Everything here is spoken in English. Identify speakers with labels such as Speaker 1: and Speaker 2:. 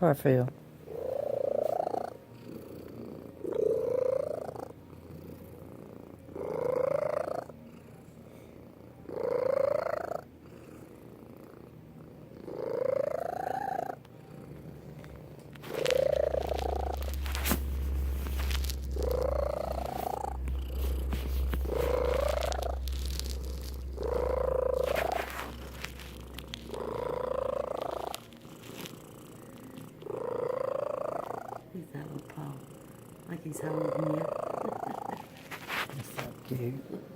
Speaker 1: Garfield.
Speaker 2: He's that little paw, like he's holding you.
Speaker 1: That's so cute.